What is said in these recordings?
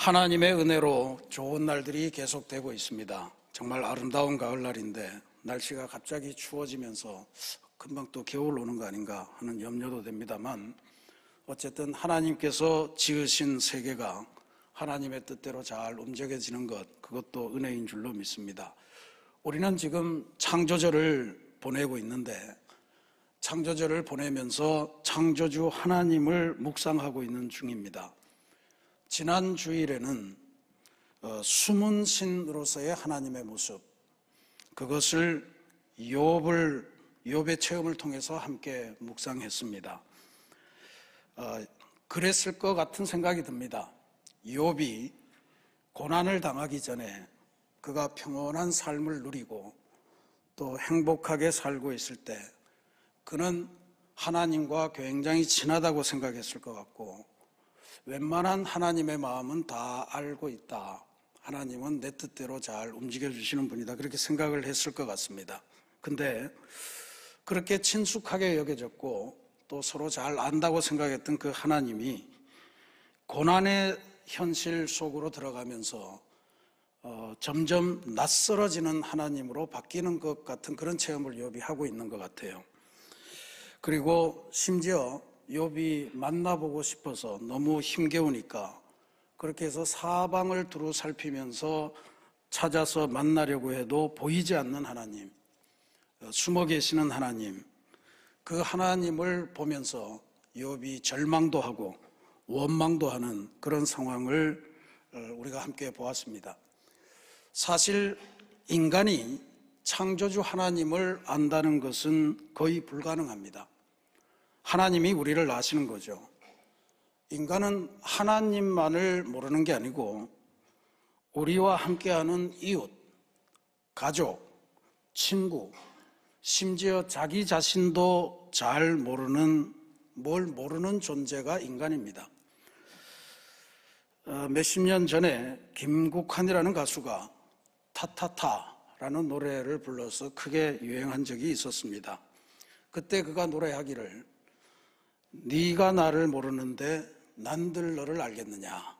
하나님의 은혜로 좋은 날들이 계속되고 있습니다. 정말 아름다운 가을날인데 날씨가 갑자기 추워지면서 금방 또 겨울 오는 거 아닌가 하는 염려도 됩니다만, 어쨌든 하나님께서 지으신 세계가 하나님의 뜻대로 잘 움직여지는 것, 그것도 은혜인 줄로 믿습니다. 우리는 지금 창조절을 보내고 있는데, 창조절을 보내면서 창조주 하나님을 묵상하고 있는 중입니다. 지난 주일에는 숨은 신으로서의 하나님의 모습, 그것을 욥의 체험을 통해서 함께 묵상했습니다. 그랬을 것 같은 생각이 듭니다. 욥이 고난을 당하기 전에 그가 평온한 삶을 누리고 또 행복하게 살고 있을 때 그는 하나님과 굉장히 친하다고 생각했을 것 같고, 웬만한 하나님의 마음은 다 알고 있다, 하나님은 내 뜻대로 잘 움직여주시는 분이다, 그렇게 생각을 했을 것 같습니다. 근데 그렇게 친숙하게 여겨졌고 또 서로 잘 안다고 생각했던 그 하나님이 고난의 현실 속으로 들어가면서 점점 낯설어지는 하나님으로 바뀌는 것 같은 그런 체험을 욥이 하고 있는 것 같아요. 그리고 심지어 욥이 만나보고 싶어서 너무 힘겨우니까 그렇게 해서 사방을 두루 살피면서 찾아서 만나려고 해도 보이지 않는 하나님, 숨어 계시는 하나님, 그 하나님을 보면서 욥이 절망도 하고 원망도 하는 그런 상황을 우리가 함께 보았습니다. 사실 인간이 창조주 하나님을 안다는 것은 거의 불가능합니다. 하나님이 우리를 아시는 거죠. 인간은 하나님만을 모르는 게 아니고 우리와 함께하는 이웃, 가족, 친구, 심지어 자기 자신도 잘 모르는, 뭘 모르는 존재가 인간입니다. 몇십 년 전에 김국환이라는 가수가 타타타라는 노래를 불러서 크게 유행한 적이 있었습니다. 그때 그가 노래하기를, 네가 나를 모르는데 난들 너를 알겠느냐,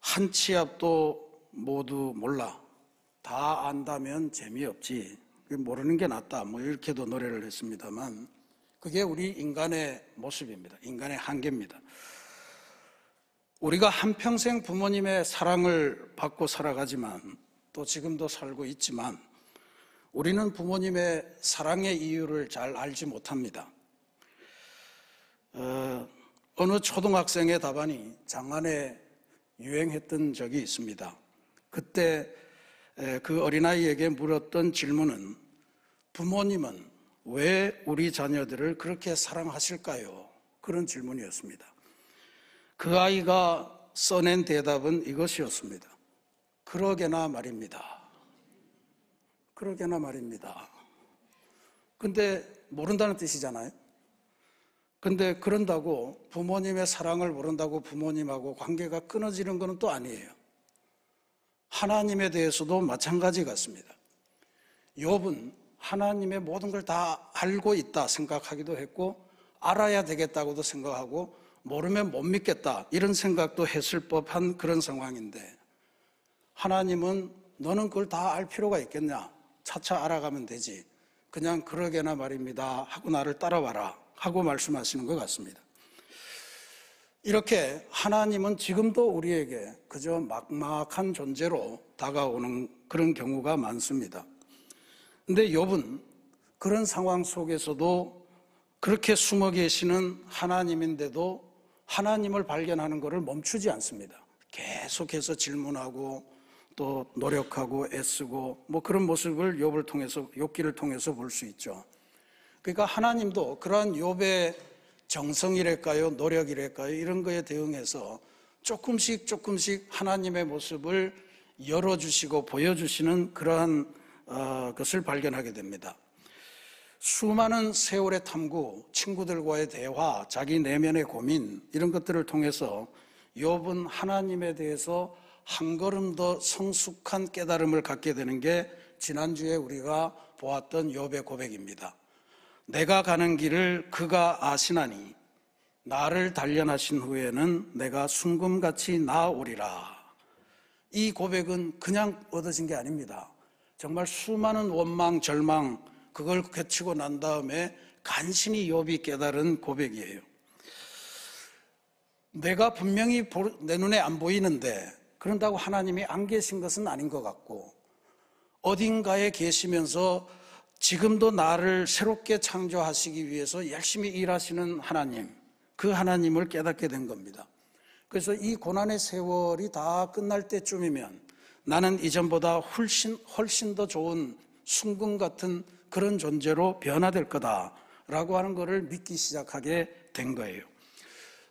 한 치 앞도 모두 몰라, 다 안다면 재미없지, 모르는 게 낫다, 뭐 이렇게도 노래를 했습니다만, 그게 우리 인간의 모습입니다. 인간의 한계입니다. 우리가 한평생 부모님의 사랑을 받고 살아가지만, 또 지금도 살고 있지만, 우리는 부모님의 사랑의 이유를 잘 알지 못합니다. 어느 초등학생의 답안이 장안에 유행했던 적이 있습니다. 그때 그 어린아이에게 물었던 질문은, 부모님은 왜 우리 자녀들을 그렇게 사랑하실까요? 그런 질문이었습니다. 그 아이가 써낸 대답은 이것이었습니다. 그러게나 말입니다. 그러게나 말입니다. 근데 모른다는 뜻이잖아요. 근데 그런다고 부모님의 사랑을 모른다고 부모님하고 관계가 끊어지는 것은 또 아니에요. 하나님에 대해서도 마찬가지 같습니다. 욥은 하나님의 모든 걸 다 알고 있다 생각하기도 했고, 알아야 되겠다고도 생각하고, 모르면 못 믿겠다 이런 생각도 했을 법한 그런 상황인데, 하나님은 너는 그걸 다 알 필요가 있겠냐, 차차 알아가면 되지, 그냥 그러게나 말입니다 하고 나를 따라와라 하고 말씀하시는 것 같습니다. 이렇게 하나님은 지금도 우리에게 그저 막막한 존재로 다가오는 그런 경우가 많습니다. 근데 욥은 그런 상황 속에서도 그렇게 숨어 계시는 하나님인데도 하나님을 발견하는 것을 멈추지 않습니다. 계속해서 질문하고 또 노력하고 애쓰고 뭐 그런 모습을 욥기를 통해서 볼 수 있죠. 그러니까 하나님도 그러한 욥의 정성이랄까요, 노력이랄까요, 이런 거에 대응해서 조금씩 하나님의 모습을 열어주시고 보여주시는 그러한 것을 발견하게 됩니다. 수많은 세월의 탐구, 친구들과의 대화, 자기 내면의 고민, 이런 것들을 통해서 욥은 하나님에 대해서 한 걸음 더 성숙한 깨달음을 갖게 되는 게 지난주에 우리가 보았던 욥의 고백입니다. 내가 가는 길을 그가 아시나니 나를 단련하신 후에는 내가 순금같이 나아오리라. 이 고백은 그냥 얻어진 게 아닙니다. 정말 수많은 원망, 절망 그걸 거치고 난 다음에 간신히 욥이 깨달은 고백이에요. 내가 분명히 내 눈에 안 보이는데 그런다고 하나님이 안 계신 것은 아닌 것 같고, 어딘가에 계시면서 지금도 나를 새롭게 창조하시기 위해서 열심히 일하시는 하나님, 그 하나님을 깨닫게 된 겁니다. 그래서 이 고난의 세월이 다 끝날 때쯤이면 나는 이전보다 훨씬 더 좋은 순금 같은 그런 존재로 변화될 거다라고 하는 것을 믿기 시작하게 된 거예요.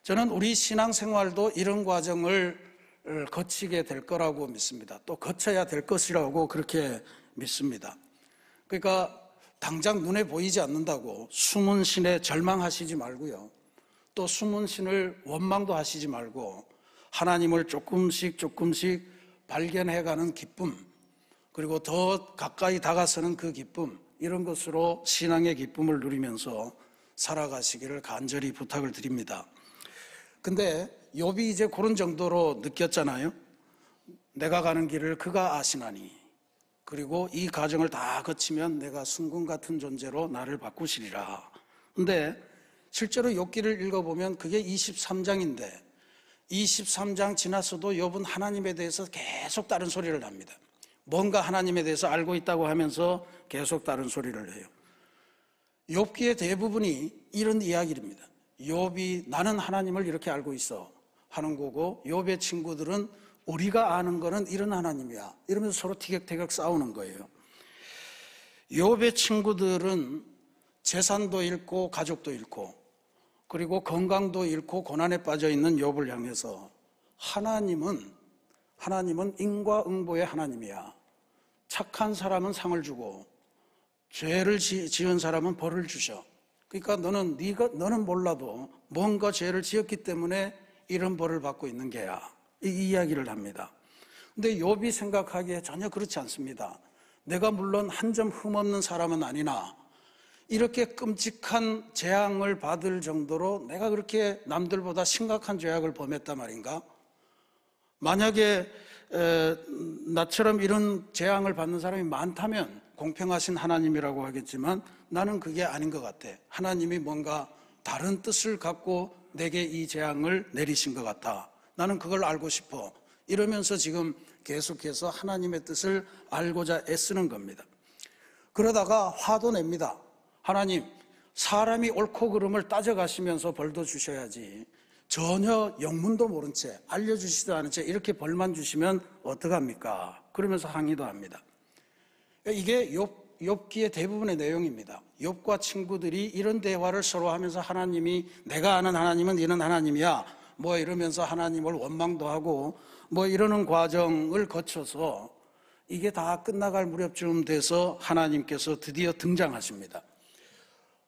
저는 우리 신앙생활도 이런 과정을 거치게 될 거라고 믿습니다. 또 거쳐야 될 것이라고 그렇게 믿습니다. 그러니까 당장 눈에 보이지 않는다고 숨은 신에 절망하시지 말고요. 또 숨은 신을 원망도 하시지 말고 하나님을 조금씩 발견해가는 기쁨, 그리고 더 가까이 다가서는 그 기쁨, 이런 것으로 신앙의 기쁨을 누리면서 살아가시기를 간절히 부탁을 드립니다. 근데 욥이 이제 그런 정도로 느꼈잖아요. 내가 가는 길을 그가 아시나니, 그리고 이 과정을 다 거치면 내가 순금 같은 존재로 나를 바꾸시리라. 근데 실제로 욥기를 읽어보면 그게 23장인데 23장 지났어도 욥은 하나님에 대해서 계속 다른 소리를 합니다. 뭔가 하나님에 대해서 알고 있다고 하면서 계속 다른 소리를 해요. 욥기의 대부분이 이런 이야기입니다. 욥이 나는 하나님을 이렇게 알고 있어 하는 거고, 욥의 친구들은 우리가 아는 거는 이런 하나님이야 이러면서 서로 티격태격 싸우는 거예요. 욥의 친구들은 재산도 잃고 가족도 잃고 그리고 건강도 잃고 고난에 빠져 있는 욥을 향해서 하나님은 인과응보의 하나님이야. 착한 사람은 상을 주고 죄를 지은 사람은 벌을 주셔. 그러니까 너는 몰라도 뭔가 죄를 지었기 때문에 이런 벌을 받고 있는 게야. 이 이야기를 합니다. 근데 욥이 생각하기에 전혀 그렇지 않습니다. 내가 물론 한 점 흠없는 사람은 아니나 이렇게 끔찍한 재앙을 받을 정도로 내가 그렇게 남들보다 심각한 죄악을 범했단 말인가? 만약에 나처럼 이런 재앙을 받는 사람이 많다면 공평하신 하나님이라고 하겠지만 나는 그게 아닌 것 같아. 하나님이 뭔가 다른 뜻을 갖고 내게 이 재앙을 내리신 것 같아. 나는 그걸 알고 싶어. 이러면서 지금 계속해서 하나님의 뜻을 알고자 애쓰는 겁니다. 그러다가 화도 냅니다. 하나님, 사람이 옳고 그름을 따져가시면서 벌도 주셔야지 전혀 영문도 모른 채 알려주시지도 않은 채 이렇게 벌만 주시면 어떡합니까? 그러면서 항의도 합니다. 이게 욥기의 대부분의 내용입니다. 욥과 친구들이 이런 대화를 서로 하면서 하나님이 내가 아는 하나님은 이런 하나님이야 뭐 이러면서 하나님을 원망도 하고 뭐 이러는 과정을 거쳐서 이게 다 끝나갈 무렵쯤 돼서 하나님께서 드디어 등장하십니다.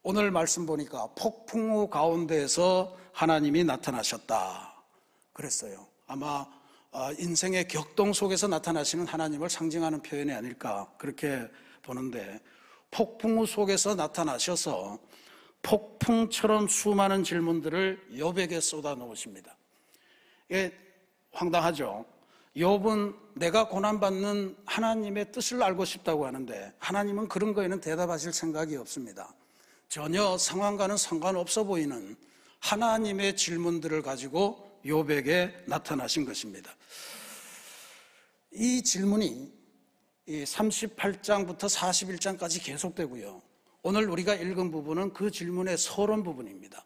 오늘 말씀 보니까 폭풍우 가운데에서 하나님이 나타나셨다 그랬어요. 아마 인생의 격동 속에서 나타나시는 하나님을 상징하는 표현이 아닐까 그렇게 보는데, 폭풍우 속에서 나타나셔서 폭풍처럼 수많은 질문들을 욥에게 쏟아 놓으십니다. 이게 황당하죠. 욥은 내가 고난받는 하나님의 뜻을 알고 싶다고 하는데 하나님은 그런 거에는 대답하실 생각이 없습니다. 전혀 상황과는 상관없어 보이는 하나님의 질문들을 가지고 욥에게 나타나신 것입니다. 이 질문이 38장부터 41장까지 계속되고요. 오늘 우리가 읽은 부분은 그 질문의 서론 부분입니다.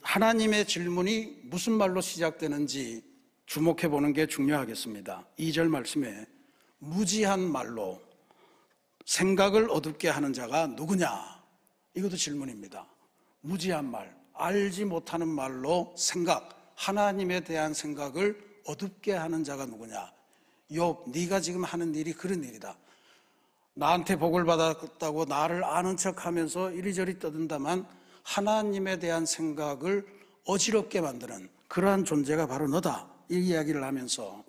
하나님의 질문이 무슨 말로 시작되는지 주목해 보는 게 중요하겠습니다. 2절 말씀에 무지한 말로 생각을 어둡게 하는 자가 누구냐? 이것도 질문입니다. 무지한 말, 알지 못하는 말로 하나님에 대한 생각을 어둡게 하는 자가 누구냐? 욥, 네가 지금 하는 일이 그런 일이다. 나한테 복을 받았다고 나를 아는 척하면서 이리저리 떠든다만 하나님에 대한 생각을 어지럽게 만드는 그러한 존재가 바로 너다. 이 이야기를 하면서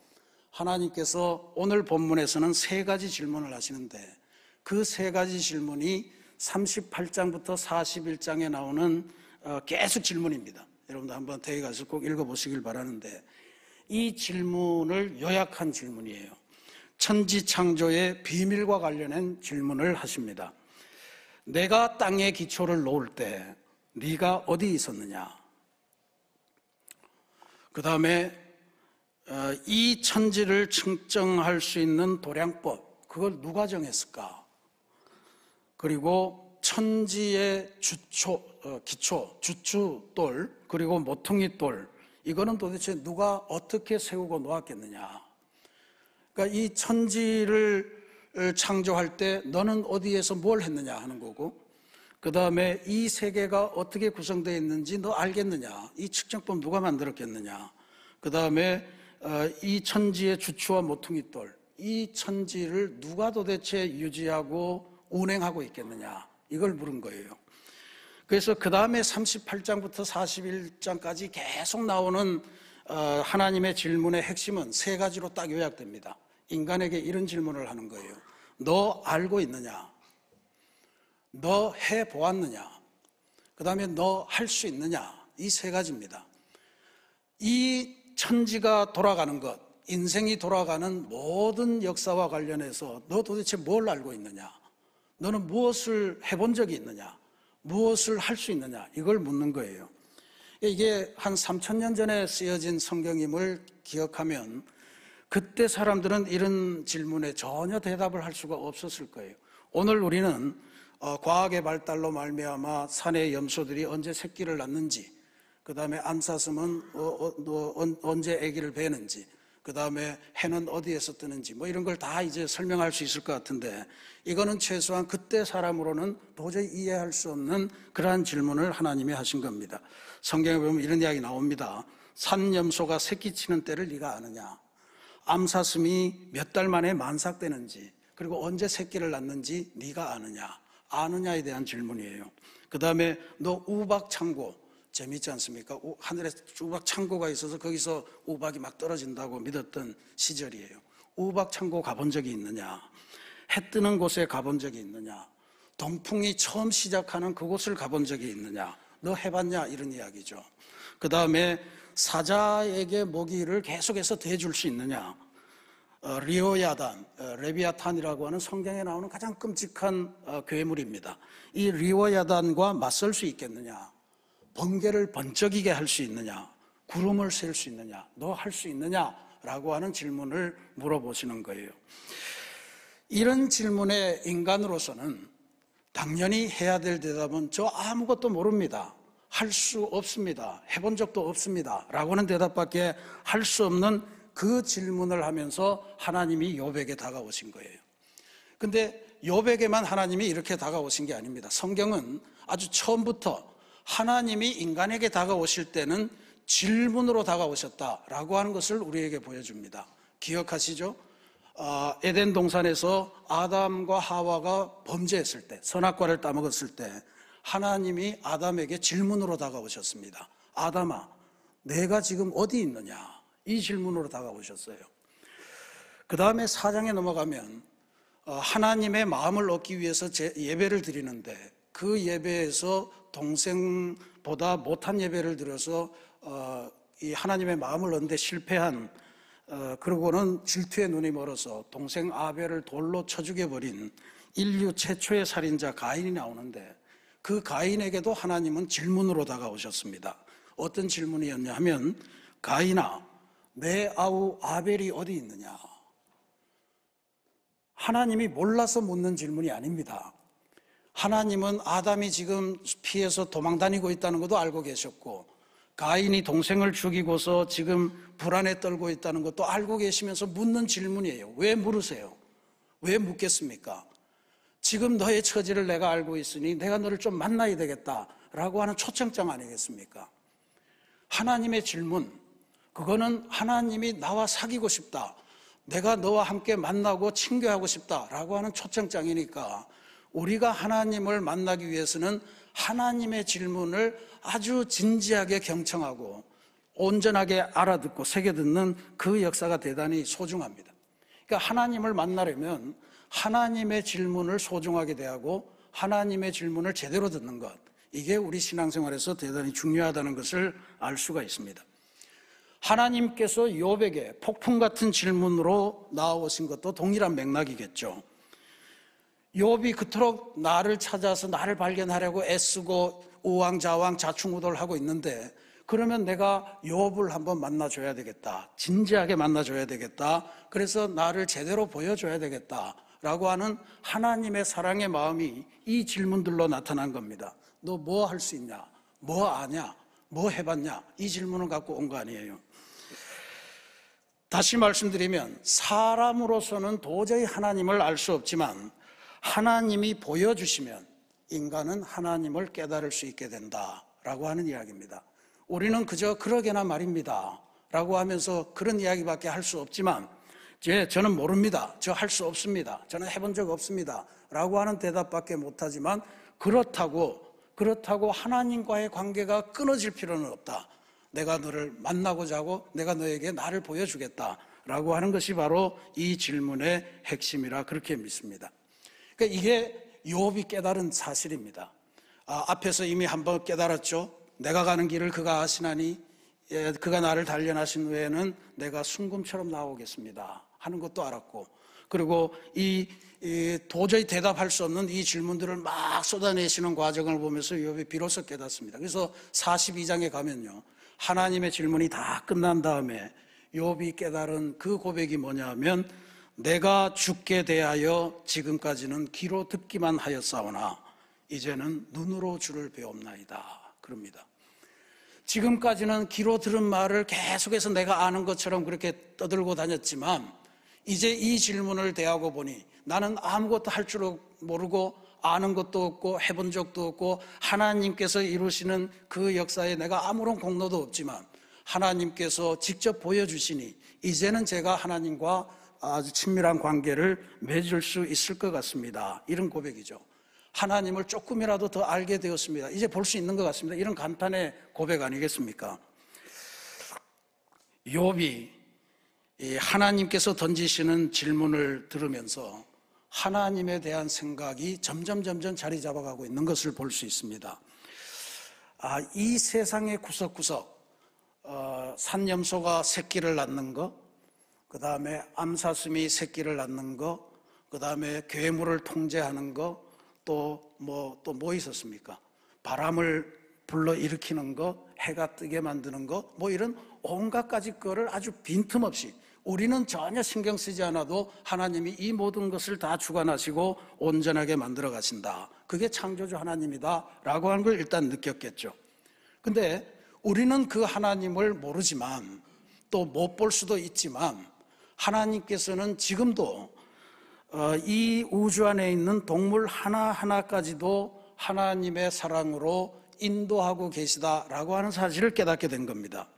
하나님께서 오늘 본문에서는 3가지 질문을 하시는데 그 3가지 질문이 38장부터 41장에 나오는 계속 질문입니다. 여러분들 한번 댁에 가서 꼭 읽어보시길 바라는데, 이 질문을 요약한 질문이에요. 천지창조의 비밀과 관련된 질문을 하십니다. 내가 땅에 기초를 놓을 때 네가 어디 있었느냐? 그 다음에 이 천지를 측정할 수 있는 도량법, 그걸 누가 정했을까? 그리고 천지의 기초, 주추돌, 그리고 모퉁이돌, 이거는 도대체 누가 어떻게 세우고 놓았겠느냐? 그러니까 이 천지를 창조할 때 너는 어디에서 뭘 했느냐 하는 거고, 그 다음에 이 세계가 어떻게 구성되어 있는지 너 알겠느냐? 이 측정법 누가 만들었겠느냐? 그 다음에 이 천지의 주추와 모퉁이돌, 이 천지를 누가 도대체 유지하고 운행하고 있겠느냐? 이걸 물은 거예요. 그래서 그 다음에 38장부터 41장까지 계속 나오는 하나님의 질문의 핵심은 세 가지로 딱 요약됩니다. 인간에게 이런 질문을 하는 거예요. 너 알고 있느냐? 너 해보았느냐? 그 다음에 너 할 수 있느냐? 이 세 가지입니다. 이 천지가 돌아가는 것, 인생이 돌아가는 모든 역사와 관련해서 너 도대체 뭘 알고 있느냐? 너는 무엇을 해본 적이 있느냐? 무엇을 할 수 있느냐? 이걸 묻는 거예요. 이게 한 3000년 전에 쓰여진 성경임을 기억하면 그때 사람들은 이런 질문에 전혀 대답을 할 수가 없었을 거예요. 오늘 우리는 과학의 발달로 말미암아 산의 염소들이 언제 새끼를 낳는지, 그 다음에 암사슴은 언제 아기를 베는지, 그 다음에 해는 어디에서 뜨는지, 뭐 이런 걸 다 이제 설명할 수 있을 것 같은데, 이거는 최소한 그때 사람으로는 도저히 이해할 수 없는 그러한 질문을 하나님이 하신 겁니다. 성경에 보면 이런 이야기 나옵니다. 산염소가 새끼치는 때를 네가 아느냐? 암사슴이 몇 달 만에 만삭되는지, 그리고 언제 새끼를 낳는지 네가 아느냐? 아느냐에 대한 질문이에요. 그 다음에 너 우박 창고, 재미있지 않습니까? 하늘에 우박 창고가 있어서 거기서 우박이 막 떨어진다고 믿었던 시절이에요. 우박 창고 가본 적이 있느냐? 해 뜨는 곳에 가본 적이 있느냐? 동풍이 처음 시작하는 그곳을 가본 적이 있느냐? 너 해봤냐? 이런 이야기죠. 그 다음에 사자에게 먹이를 계속해서 대줄 수 있느냐? 리오야단, 레비아탄이라고 하는 성경에 나오는 가장 끔찍한 괴물입니다. 이 리오야단과 맞설 수 있겠느냐? 번개를 번쩍이게 할 수 있느냐? 구름을 셀 수 있느냐? 너 할 수 있느냐? 라고 하는 질문을 물어보시는 거예요. 이런 질문에 인간으로서는 당연히 해야 될 대답은 저 아무것도 모릅니다. 할 수 없습니다. 해본 적도 없습니다. 라고 하는 대답밖에 할 수 없는 그 질문을 하면서 하나님이 욥에게 다가오신 거예요. 근데 욥에게만 하나님이 이렇게 다가오신 게 아닙니다. 성경은 아주 처음부터 하나님이 인간에게 다가오실 때는 질문으로 다가오셨다라고 하는 것을 우리에게 보여줍니다. 기억하시죠? 에덴 동산에서 아담과 하와가 범죄했을 때, 선악과를 따먹었을 때 하나님이 아담에게 질문으로 다가오셨습니다. 아담아, 내가 지금 어디 있느냐? 이 질문으로 다가오셨어요. 그 다음에 4장에 넘어가면 하나님의 마음을 얻기 위해서 예배를 드리는데 그 예배에서 동생보다 못한 예배를 드려서 이 하나님의 마음을 얻는데 실패한, 그러고는 질투의 눈이 멀어서 동생 아벨을 돌로 쳐 죽여버린 인류 최초의 살인자 가인이 나오는데, 그 가인에게도 하나님은 질문으로 다가오셨습니다. 어떤 질문이었냐 하면, 가인아, 내 아우 아벨이 어디 있느냐? 하나님이 몰라서 묻는 질문이 아닙니다. 하나님은 아담이 지금 피해서 도망다니고 있다는 것도 알고 계셨고, 가인이 동생을 죽이고서 지금 불안에 떨고 있다는 것도 알고 계시면서 묻는 질문이에요. 왜 물으세요? 왜 묻겠습니까? 지금 너의 처지를 내가 알고 있으니 내가 너를 좀 만나야 되겠다라고 하는 초청장 아니겠습니까? 하나님의 질문, 그거는 하나님이 나와 사귀고 싶다, 내가 너와 함께 만나고 친교하고 싶다라고 하는 초청장이니까, 우리가 하나님을 만나기 위해서는 하나님의 질문을 아주 진지하게 경청하고 온전하게 알아듣고 새겨듣는 그 역사가 대단히 소중합니다. 그러니까 하나님을 만나려면 하나님의 질문을 소중하게 대하고 하나님의 질문을 제대로 듣는 것, 이게 우리 신앙생활에서 대단히 중요하다는 것을 알 수가 있습니다. 하나님께서 욥에게 폭풍 같은 질문으로 나오신 것도 동일한 맥락이겠죠. 욥이 그토록 나를 찾아서 나를 발견하려고 애쓰고 우왕좌왕 좌충우돌하고 있는데, 그러면 내가 욥을 한번 만나줘야 되겠다, 진지하게 만나줘야 되겠다, 그래서 나를 제대로 보여줘야 되겠다 라고 하는 하나님의 사랑의 마음이 이 질문들로 나타난 겁니다. 너 뭐 할 수 있냐? 뭐 아냐? 뭐 해봤냐? 이 질문을 갖고 온 거 아니에요. 다시 말씀드리면 사람으로서는 도저히 하나님을 알 수 없지만 하나님이 보여주시면 인간은 하나님을 깨달을 수 있게 된다라고 하는 이야기입니다. 우리는 그저 그러게나 말입니다 라고 하면서 그런 이야기밖에 할 수 없지만, 저는 모릅니다, 저 할 수 없습니다, 저는 해본 적 없습니다 라고 하는 대답밖에 못하지만, 그렇다고 하나님과의 관계가 끊어질 필요는 없다, 내가 너를 만나고자 하고 내가 너에게 나를 보여주겠다 라고 하는 것이 바로 이 질문의 핵심이라 그렇게 믿습니다. 그러니까 이게 욥이 깨달은 사실입니다. 앞에서 이미 한번 깨달았죠. 내가 가는 길을 그가 아시나니 그가 나를 단련하신 후에는 내가 순금처럼 나오겠습니다 하는 것도 알았고, 그리고 이 도저히 대답할 수 없는 이 질문들을 막 쏟아내시는 과정을 보면서 욥이 비로소 깨닫습니다. 그래서 42장에 가면요, 하나님의 질문이 다 끝난 다음에 욥이 깨달은 그 고백이 뭐냐 하면, 내가 주께 대하여 지금까지는 귀로 듣기만 하였사오나 이제는 눈으로 주를 배옵나이다 그럽니다. 지금까지는 귀로 들은 말을 계속해서 내가 아는 것처럼 그렇게 떠들고 다녔지만, 이제 이 질문을 대하고 보니 나는 아무것도 할 줄 모르고 아는 것도 없고 해본 적도 없고 하나님께서 이루시는 그 역사에 내가 아무런 공로도 없지만 하나님께서 직접 보여주시니 이제는 제가 하나님과 아주 친밀한 관계를 맺을 수 있을 것 같습니다. 이런 고백이죠. 하나님을 조금이라도 더 알게 되었습니다. 이제 볼 수 있는 것 같습니다. 이런 감탄의 고백 아니겠습니까? 욥이 하나님께서 던지시는 질문을 들으면서 하나님에 대한 생각이 점점 자리 잡아가고 있는 것을 볼 수 있습니다. 이 세상의 구석구석, 산염소가 새끼를 낳는 거, 그 다음에 암사슴이 새끼를 낳는 거, 그 다음에 괴물을 통제하는 거, 또 뭐 있었습니까? 바람을 불러일으키는 거, 해가 뜨게 만드는 거, 뭐 이런 온갖 가지 거를 아주 빈틈없이 우리는 전혀 신경 쓰지 않아도 하나님이 이 모든 것을 다 주관하시고 온전하게 만들어 가신다. 그게 창조주 하나님이다 라고 하는 걸 일단 느꼈겠죠. 근데 우리는 그 하나님을 모르지만 또 못 볼 수도 있지만 하나님께서는 지금도 이 우주 안에 있는 동물 하나하나까지도 하나님의 사랑으로 인도하고 계시다라고 하는 사실을 깨닫게 된 겁니다.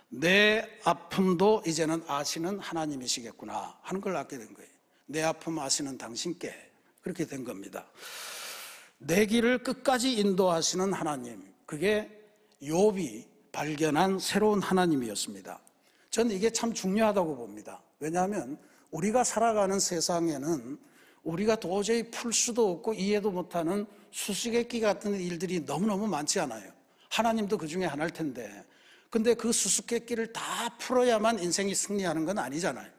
내 아픔도 이제는 아시는 하나님이시겠구나 하는 걸 알게 된 거예요. 내 아픔 아시는 당신께, 그렇게 된 겁니다. 내 길을 끝까지 인도하시는 하나님, 그게 욥이 발견한 새로운 하나님이었습니다. 저는 이게 참 중요하다고 봅니다. 왜냐하면 우리가 살아가는 세상에는 우리가 도저히 풀 수도 없고 이해도 못하는 수수께끼 같은 일들이 너무너무 많지 않아요. 하나님도 그 중에 하나일 텐데, 근데 그 수수께끼를 다 풀어야만 인생이 승리하는 건 아니잖아요.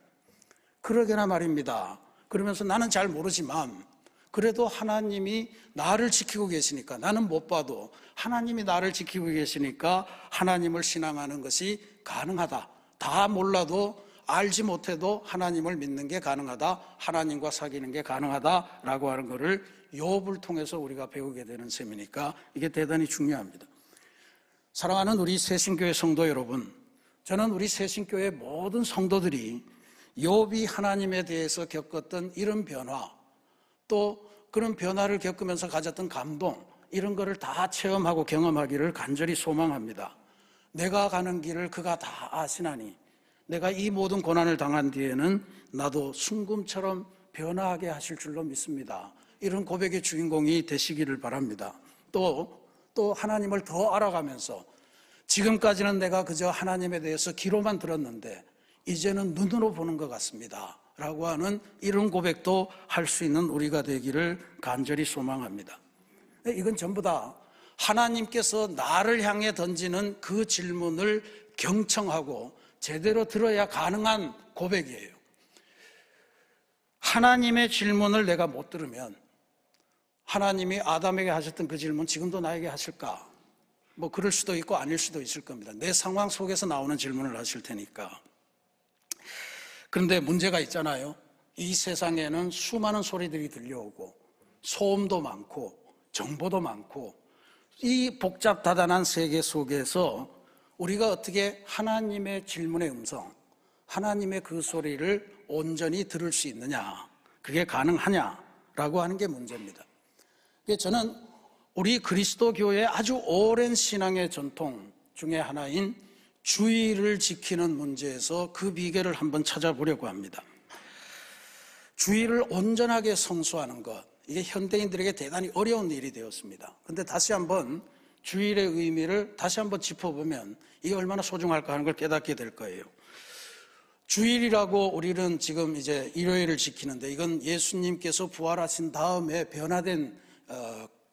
그러게나 말입니다. 그러면서 나는 잘 모르지만 그래도 하나님이 나를 지키고 계시니까, 나는 못 봐도 하나님이 나를 지키고 계시니까 하나님을 신앙하는 것이 가능하다. 다 몰라도 알지 못해도 하나님을 믿는 게 가능하다, 하나님과 사귀는 게 가능하다라고 하는 것을 욥을 통해서 우리가 배우게 되는 셈이니까 이게 대단히 중요합니다. 사랑하는 우리 새신교회 성도 여러분, 저는 우리 새신교회 모든 성도들이 욥이 하나님에 대해서 겪었던 이런 변화, 또 그런 변화를 겪으면서 가졌던 감동, 이런 거를 다 체험하고 경험하기를 간절히 소망합니다. 내가 가는 길을 그가 다 아시나니 내가 이 모든 고난을 당한 뒤에는 나도 순금처럼 변화하게 하실 줄로 믿습니다. 이런 고백의 주인공이 되시기를 바랍니다. 또 하나님을 더 알아가면서 지금까지는 내가 그저 하나님에 대해서 귀로만 들었는데 이제는 눈으로 보는 것 같습니다 라고 하는 이런 고백도 할 수 있는 우리가 되기를 간절히 소망합니다. 이건 전부 다 하나님께서 나를 향해 던지는 그 질문을 경청하고 제대로 들어야 가능한 고백이에요. 하나님의 질문을 내가 못 들으면 하나님이 아담에게 하셨던 그 질문 지금도 나에게 하실까? 뭐 그럴 수도 있고 아닐 수도 있을 겁니다. 내 상황 속에서 나오는 질문을 하실 테니까. 그런데 문제가 있잖아요. 이 세상에는 수많은 소리들이 들려오고 소음도 많고 정보도 많고 이 복잡다단한 세계 속에서 우리가 어떻게 하나님의 질문의 음성, 하나님의 그 소리를 온전히 들을 수 있느냐, 그게 가능하냐라고 하는 게 문제입니다. 저는 우리 그리스도교의 아주 오랜 신앙의 전통 중에 하나인 주의를 지키는 문제에서 그 비결을 한번 찾아보려고 합니다. 주의를 온전하게 성수하는 것, 이게 현대인들에게 대단히 어려운 일이 되었습니다. 그런데 다시 한번 주일의 의미를 다시 한번 짚어보면 이게 얼마나 소중할까 하는 걸 깨닫게 될 거예요. 주일이라고 우리는 지금 이제 일요일을 지키는데 이건 예수님께서 부활하신 다음에 변화된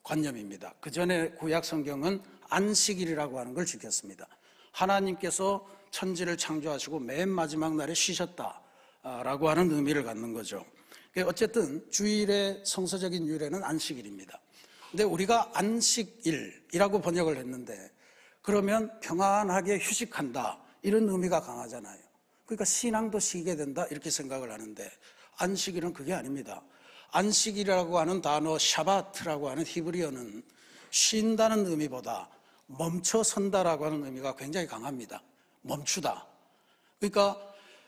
관념입니다. 그 전에 구약 성경은 안식일이라고 하는 걸 지켰습니다. 하나님께서 천지를 창조하시고 맨 마지막 날에 쉬셨다라고 하는 의미를 갖는 거죠. 어쨌든 주일의 성서적인 유래는 안식일입니다. 근데 우리가 안식일이라고 번역을 했는데 그러면 평안하게 휴식한다 이런 의미가 강하잖아요. 그러니까 신앙도 쉬게 된다 이렇게 생각을 하는데 안식일은 그게 아닙니다. 안식일이라고 하는 단어 샤바트라고 하는 히브리어는 쉰다는 의미보다 멈춰선다라고 하는 의미가 굉장히 강합니다. 멈추다. 그러니까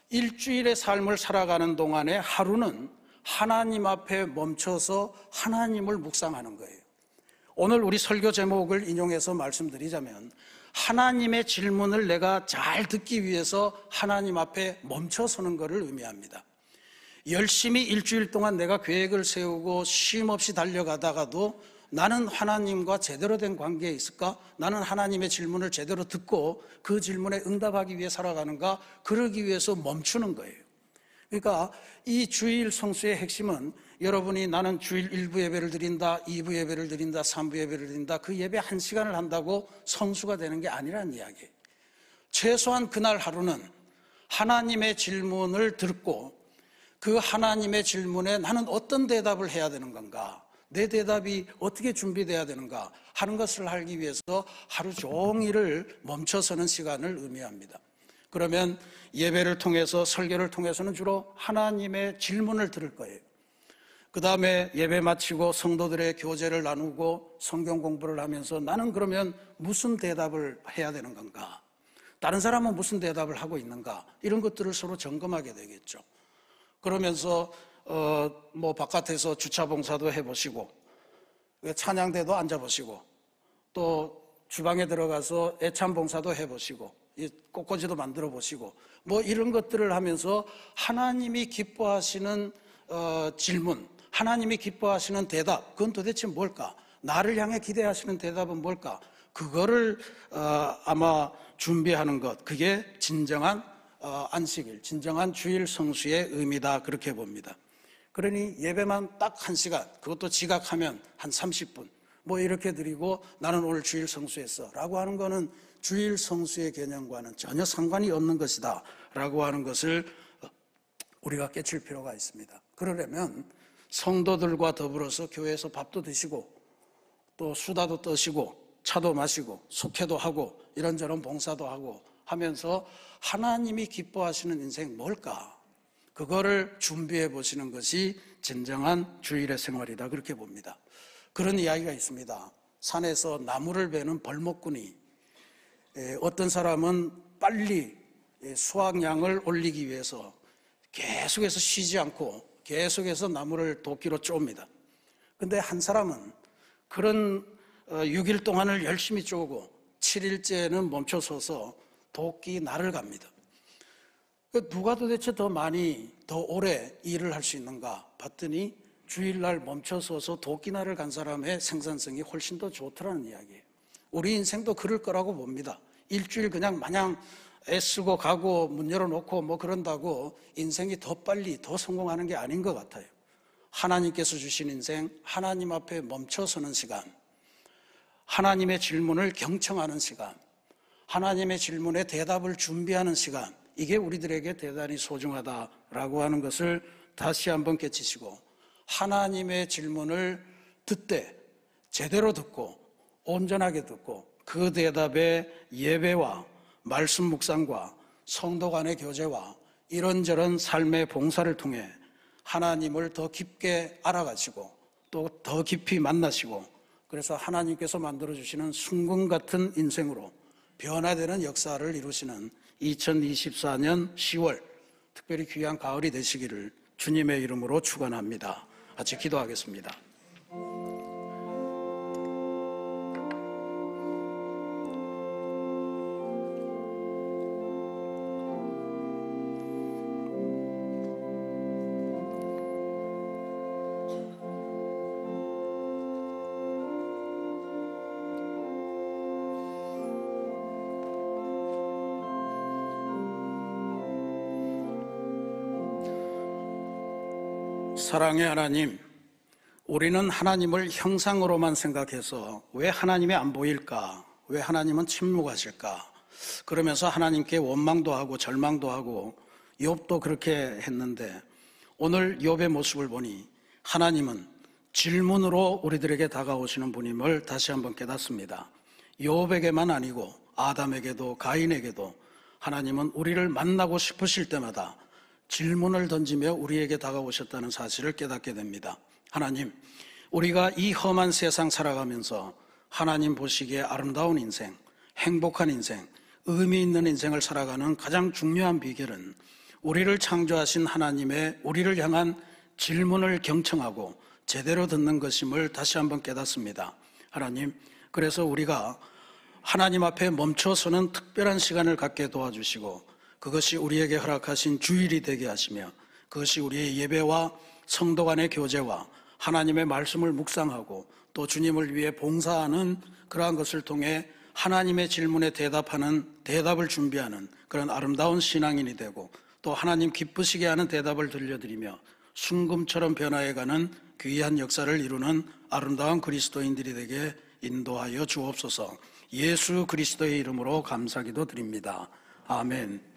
일주일의 삶을 살아가는 동안에 하루는 하나님 앞에 멈춰서 하나님을 묵상하는 거예요. 오늘 우리 설교 제목을 인용해서 말씀드리자면 하나님의 질문을 내가 잘 듣기 위해서 하나님 앞에 멈춰서는 것을 의미합니다. 열심히 일주일 동안 내가 계획을 세우고 쉼 없이 달려가다가도 나는 하나님과 제대로 된 관계에 있을까? 나는 하나님의 질문을 제대로 듣고 그 질문에 응답하기 위해 살아가는가? 그러기 위해서 멈추는 거예요. 그러니까 이 주일 성수의 핵심은 여러분이 나는 주일 1부 예배를 드린다, 2부 예배를 드린다, 3부 예배를 드린다, 그 예배 1시간을 한다고 성수가 되는 게 아니라는 이야기예요. 최소한 그날 하루는 하나님의 질문을 듣고 그 하나님의 질문에 나는 어떤 대답을 해야 되는 건가, 내 대답이 어떻게 준비돼야 되는가 하는 것을 알기 위해서 하루 종일을 멈춰서는 시간을 의미합니다. 그러면 예배를 통해서 설교를 통해서는 주로 하나님의 질문을 들을 거예요. 그 다음에 예배 마치고 성도들의 교제를 나누고 성경 공부를 하면서 나는 그러면 무슨 대답을 해야 되는 건가, 다른 사람은 무슨 대답을 하고 있는가, 이런 것들을 서로 점검하게 되겠죠. 그러면서 바깥에서 주차 봉사도 해보시고 찬양대도 앉아보시고 또 주방에 들어가서 애참 봉사도 해보시고 꽃꽂이도 만들어 보시고 이런 것들을 하면서 하나님이 기뻐하시는 질문, 하나님이 기뻐하시는 대답, 그건 도대체 뭘까? 나를 향해 기대하시는 대답은 뭘까? 그거를 아마 준비하는 것, 그게 진정한 안식일, 진정한 주일 성수의 의미다, 그렇게 봅니다. 그러니 예배만 딱 1시간, 그것도 지각하면 한 30분 이렇게 드리고 나는 오늘 주일 성수했어 라고 하는 거는 주일 성수의 개념과는 전혀 상관이 없는 것이다 라고 하는 것을 우리가 깨칠 필요가 있습니다. 그러려면 성도들과 더불어서 교회에서 밥도 드시고 또 수다도 떠시고 차도 마시고 속회도 하고 이런저런 봉사도 하고 하면서 하나님이 기뻐하시는 인생 뭘까? 그거를 준비해 보시는 것이 진정한 주일의 생활이다, 그렇게 봅니다. 그런 이야기가 있습니다. 산에서 나무를 베는 벌목꾼이 어떤 사람은 빨리 수확량을 올리기 위해서 계속해서 쉬지 않고 계속해서 나무를 도끼로 쪼옵니다. 근데 한 사람은 그런 6일 동안을 열심히 쪼고 7일째는 멈춰서서 도끼 날을 갑니다. 누가 도대체 더 많이, 더 오래 일을 할 수 있는가 봤더니 주일날 멈춰서서 도끼날을 간 사람의 생산성이 훨씬 더 좋더라는 이야기예요. 우리 인생도 그럴 거라고 봅니다. 일주일 그냥 마냥 애쓰고 가고 문 열어놓고 뭐 그런다고 인생이 더 빨리 더 성공하는 게 아닌 것 같아요. 하나님께서 주신 인생, 하나님 앞에 멈춰서는 시간, 하나님의 질문을 경청하는 시간, 하나님의 질문에 대답을 준비하는 시간, 이게 우리들에게 대단히 소중하다라고 하는 것을 다시 한번 깨치시고, 하나님의 질문을 듣되 제대로 듣고 온전하게 듣고 그 대답에 예배와 말씀 묵상과 성도 간의 교제와 이런저런 삶의 봉사를 통해 하나님을 더 깊게 알아가시고 또 더 깊이 만나시고, 그래서 하나님께서 만들어주시는 순금 같은 인생으로 변화되는 역사를 이루시는 2024년 10월 특별히 귀한 가을이 되시기를 주님의 이름으로 축원합니다. 같이 기도하겠습니다. 사랑의 하나님, 우리는 하나님을 형상으로만 생각해서 왜 하나님이 안 보일까? 왜 하나님은 침묵하실까? 그러면서 하나님께 원망도 하고 절망도 하고 욥도 그렇게 했는데, 오늘 욥의 모습을 보니 하나님은 질문으로 우리들에게 다가오시는 분임을 다시 한번 깨닫습니다. 욥에게만 아니고 아담에게도 가인에게도 하나님은 우리를 만나고 싶으실 때마다 질문을 던지며 우리에게 다가오셨다는 사실을 깨닫게 됩니다. 하나님, 우리가 이 험한 세상 살아가면서 하나님 보시기에 아름다운 인생, 행복한 인생, 의미 있는 인생을 살아가는 가장 중요한 비결은 우리를 창조하신 하나님의 우리를 향한 질문을 경청하고 제대로 듣는 것임을 다시 한번 깨닫습니다. 하나님, 그래서 우리가 하나님 앞에 멈춰서는 특별한 시간을 갖게 도와주시고, 그것이 우리에게 허락하신 주일이 되게 하시며, 그것이 우리의 예배와 성도 간의 교제와 하나님의 말씀을 묵상하고 또 주님을 위해 봉사하는 그러한 것을 통해 하나님의 질문에 대답을 준비하는 그런 아름다운 신앙인이 되고, 또 하나님 기쁘시게 하는 대답을 들려드리며 순금처럼 변화해가는 귀한 역사를 이루는 아름다운 그리스도인들이 되게 인도하여 주옵소서. 예수 그리스도의 이름으로 감사기도 드립니다. 아멘.